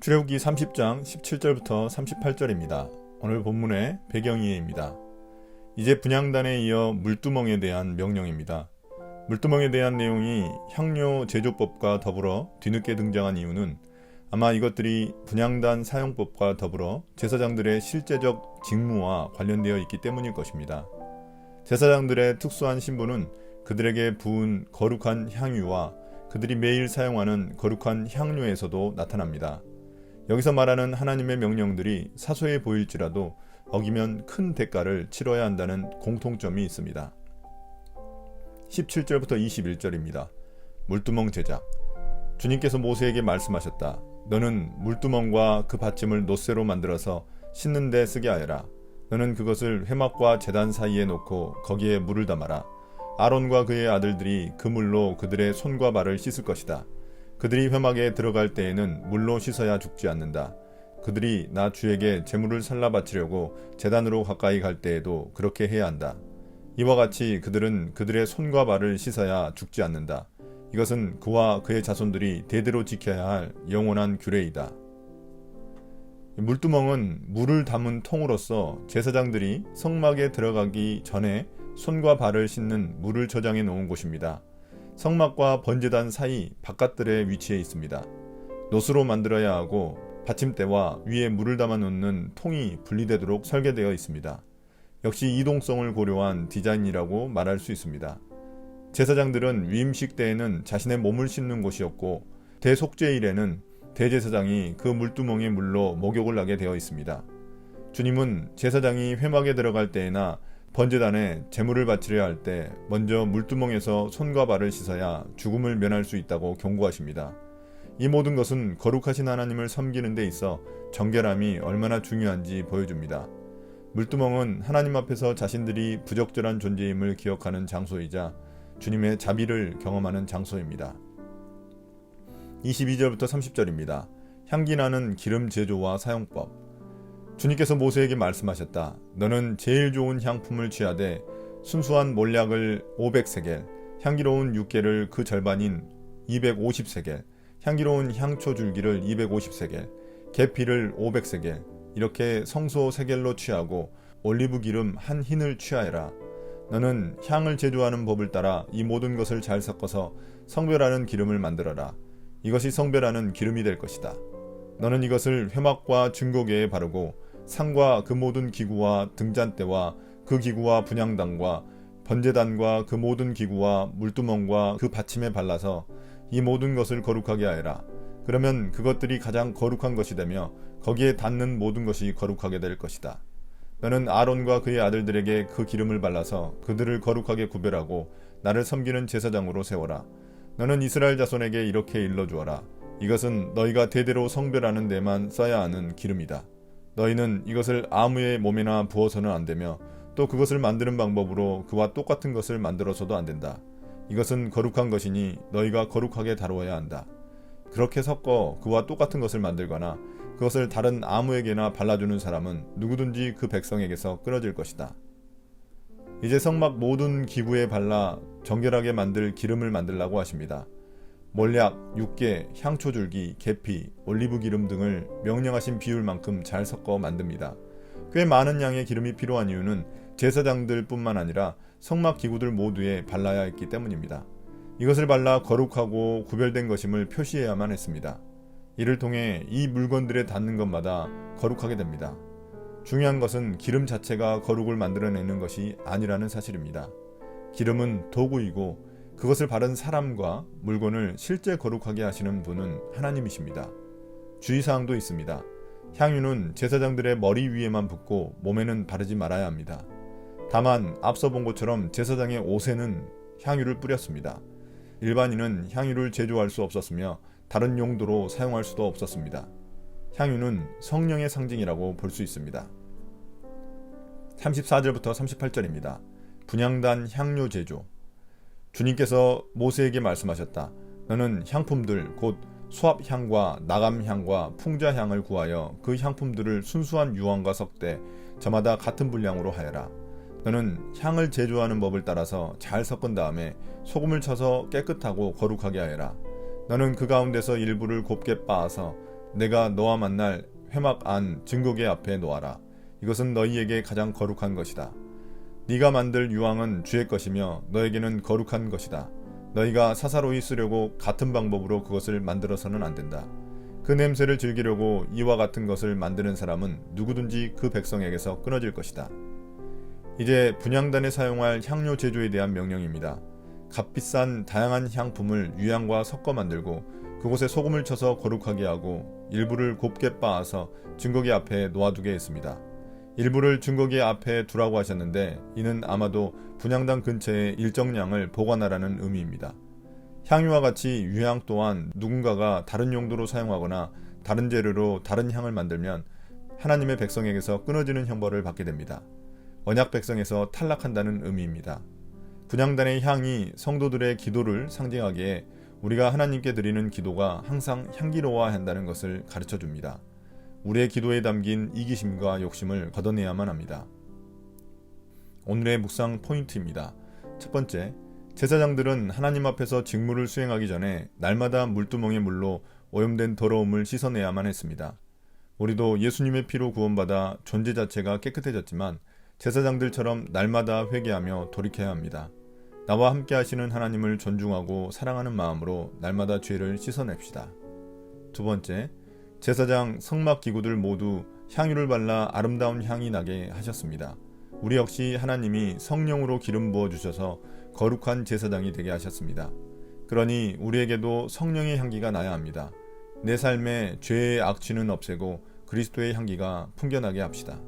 출애굽기 30장 17절부터 38절입니다. 오늘 본문의 배경이해입니다. 이제 분향단에 이어 물두멍에 대한 명령입니다. 물두멍에 대한 내용이 향료 제조법과 더불어 뒤늦게 등장한 이유는 아마 이것들이 분향단 사용법과 더불어 제사장들의 실제적 직무와 관련되어 있기 때문일 것입니다. 제사장들의 특수한 신분은 그들에게 부은 거룩한 향유와 그들이 매일 사용하는 거룩한 향료에서도 나타납니다. 여기서 말하는 하나님의 명령들이 사소해 보일지라도 어기면 큰 대가를 치러야 한다는 공통점이 있습니다. 17절부터 21절입니다. 물두멍 제작. 주님께서 모세에게 말씀하셨다. 너는 물두멍과 그 받침을 놋새로 만들어서 씻는 데 쓰게 하여라. 너는 그것을 회막과 제단 사이에 놓고 거기에 물을 담아라. 아론과 그의 아들들이 그 물로 그들의 손과 발을 씻을 것이다. 그들이 회막에 들어갈 때에는 물로 씻어야 죽지 않는다. 그들이 나 주에게 제물을 살라 바치려고 제단으로 가까이 갈 때에도 그렇게 해야 한다. 이와 같이 그들은 그들의 손과 발을 씻어야 죽지 않는다. 이것은 그와 그의 자손들이 대대로 지켜야 할 영원한 규례이다. 물두멍은 물을 담은 통으로서 제사장들이 성막에 들어가기 전에 손과 발을 씻는 물을 저장해 놓은 곳입니다. 성막과 번제단 사이 바깥들에 위치해 있습니다. 놋으로 만들어야 하고 받침대와 위에 물을 담아 놓는 통이 분리되도록 설계되어 있습니다. 역시 이동성을 고려한 디자인이라고 말할 수 있습니다. 제사장들은 위임식 때에는 자신의 몸을 씻는 곳이었고 대속죄일에는 대제사장이 그 물두멍의 물로 목욕을 하게 되어 있습니다. 주님은 제사장이 회막에 들어갈 때에나 번제단에 제물을 바치려 할 때 먼저 물두멍에서 손과 발을 씻어야 죽음을 면할 수 있다고 경고하십니다. 이 모든 것은 거룩하신 하나님을 섬기는 데 있어 정결함이 얼마나 중요한지 보여줍니다. 물두멍은 하나님 앞에서 자신들이 부적절한 존재임을 기억하는 장소이자 주님의 자비를 경험하는 장소입니다. 22절부터 30절입니다. 향기나는 기름 제조와 사용법. 주님께서 모세에게 말씀하셨다. 너는 제일 좋은 향품을 취하되 순수한 몰약을 500세겔, 향기로운 육개를 그 절반인 250세겔, 향기로운 향초 줄기를 250세겔, 계피를 500세겔, 이렇게 성소 세겔로 취하고 올리브 기름 한 흰을 취하여라. 너는 향을 제조하는 법을 따라 이 모든 것을 잘 섞어서 성별하는 기름을 만들어라. 이것이 성별하는 기름이 될 것이다. 너는 이것을 회막과 증거궤에 바르고 상과 그 모든 기구와 등잔대와 그 기구와 분향단과 번제단과 그 모든 기구와 물두멍과 그 받침에 발라서 이 모든 것을 거룩하게 하여라. 그러면 그것들이 가장 거룩한 것이 되며 거기에 닿는 모든 것이 거룩하게 될 것이다. 너는 아론과 그의 아들들에게 그 기름을 발라서 그들을 거룩하게 구별하고 나를 섬기는 제사장으로 세워라. 너는 이스라엘 자손에게 이렇게 일러주어라. 이것은 너희가 대대로 성별하는 데만 써야 하는 기름이다. 너희는 이것을 아무의 몸에나 부어서는 안 되며 또 그것을 만드는 방법으로 그와 똑같은 것을 만들어서도 안 된다. 이것은 거룩한 것이니 너희가 거룩하게 다루어야 한다. 그렇게 섞어 그와 똑같은 것을 만들거나 그것을 다른 아무에게나 발라주는 사람은 누구든지 그 백성에게서 끊어질 것이다. 이제 성막 모든 기구에 발라 정결하게 만들 기름을 만들라고 하십니다. 몰약, 육개, 향초줄기, 계피, 올리브 기름 등을 명령하신 비율만큼 잘 섞어 만듭니다. 꽤 많은 양의 기름이 필요한 이유는 제사장들 뿐만 아니라 성막 기구들 모두에 발라야 했기 때문입니다. 이것을 발라 거룩하고 구별된 것임을 표시해야만 했습니다. 이를 통해 이 물건들에 닿는 것마다 거룩하게 됩니다. 중요한 것은 기름 자체가 거룩을 만들어내는 것이 아니라는 사실입니다. 기름은 도구이고 그것을 바른 사람과 물건을 실제 거룩하게 하시는 분은 하나님이십니다. 주의사항도 있습니다. 향유는 제사장들의 머리 위에만 붓고 몸에는 바르지 말아야 합니다. 다만 앞서 본 것처럼 제사장의 옷에는 향유를 뿌렸습니다. 일반인은 향유를 제조할 수 없었으며 다른 용도로 사용할 수도 없었습니다. 향유는 성령의 상징이라고 볼 수 있습니다. 34절부터 38절입니다. 분향단 향료 제조. 주님께서 모세에게 말씀하셨다. 너는 향품들 곧 수압향과 나감향과 풍자향을 구하여 그 향품들을 순수한 유황과 섞되 저마다 같은 분량으로 하여라. 너는 향을 제조하는 법을 따라서 잘 섞은 다음에 소금을 쳐서 깨끗하고 거룩하게 하여라. 너는 그 가운데서 일부를 곱게 빻아서 내가 너와 만날 회막 안 증거계 앞에 놓아라. 이것은 너희에게 가장 거룩한 것이다. 네가 만들 유황은 주의 것이며 너에게는 거룩한 것이다. 너희가 사사로이 쓰려고 같은 방법으로 그것을 만들어서는 안 된다. 그 냄새를 즐기려고 이와 같은 것을 만드는 사람은 누구든지 그 백성에게서 끊어질 것이다. 이제 분향단에 사용할 향료 제조에 대한 명령입니다. 값비싼 다양한 향품을 유향과 섞어 만들고 그곳에 소금을 쳐서 거룩하게 하고 일부를 곱게 빻아서 증거기 앞에 놓아두게 했습니다. 일부를 증거기 앞에 두라고 하셨는데 이는 아마도 분향단 근처에 일정량을 보관하라는 의미입니다. 향유와 같이 유향 또한 누군가가 다른 용도로 사용하거나 다른 재료로 다른 향을 만들면 하나님의 백성에게서 끊어지는 형벌을 받게 됩니다. 언약 백성에서 탈락한다는 의미입니다. 분향단의 향이 성도들의 기도를 상징하기에 우리가 하나님께 드리는 기도가 항상 향기로워야 한다는 것을 가르쳐 줍니다. 우리의 기도에 담긴 이기심과 욕심을 걷어내야만 합니다. 오늘의 묵상 포인트입니다. 첫 번째, 제사장들은 하나님 앞에서 직무를 수행하기 전에 날마다 물두멍의 물로 오염된 더러움을 씻어내야만 했습니다. 우리도 예수님의 피로 구원받아 존재 자체가 깨끗해졌지만 제사장들처럼 날마다 회개하며 돌이켜야 합니다. 나와 함께 하시는 하나님을 존중하고 사랑하는 마음으로 날마다 죄를 씻어냅시다. 두 번째, 제사장 성막 기구들 모두 향유를 발라 아름다운 향이 나게 하셨습니다. 우리 역시 하나님이 성령으로 기름 부어 주셔서 거룩한 제사장이 되게 하셨습니다. 그러니 우리에게도 성령의 향기가 나야 합니다. 내 삶에 죄의 악취는 없애고 그리스도의 향기가 풍겨나게 합시다.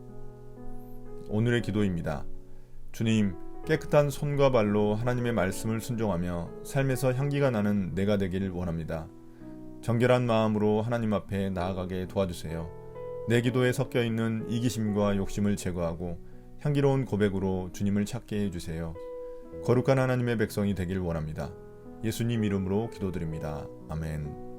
오늘의 기도입니다. 주님, 깨끗한 손과 발로 하나님의 말씀을 순종하며 삶에서 향기가 나는 내가 되길 원합니다. 정결한 마음으로 하나님 앞에 나아가게 도와주세요. 내 기도에 섞여 있는 이기심과 욕심을 제거하고 향기로운 고백으로 주님을 찾게 해주세요. 거룩한 하나님의 백성이 되길 원합니다. 예수님 이름으로 기도드립니다. 아멘.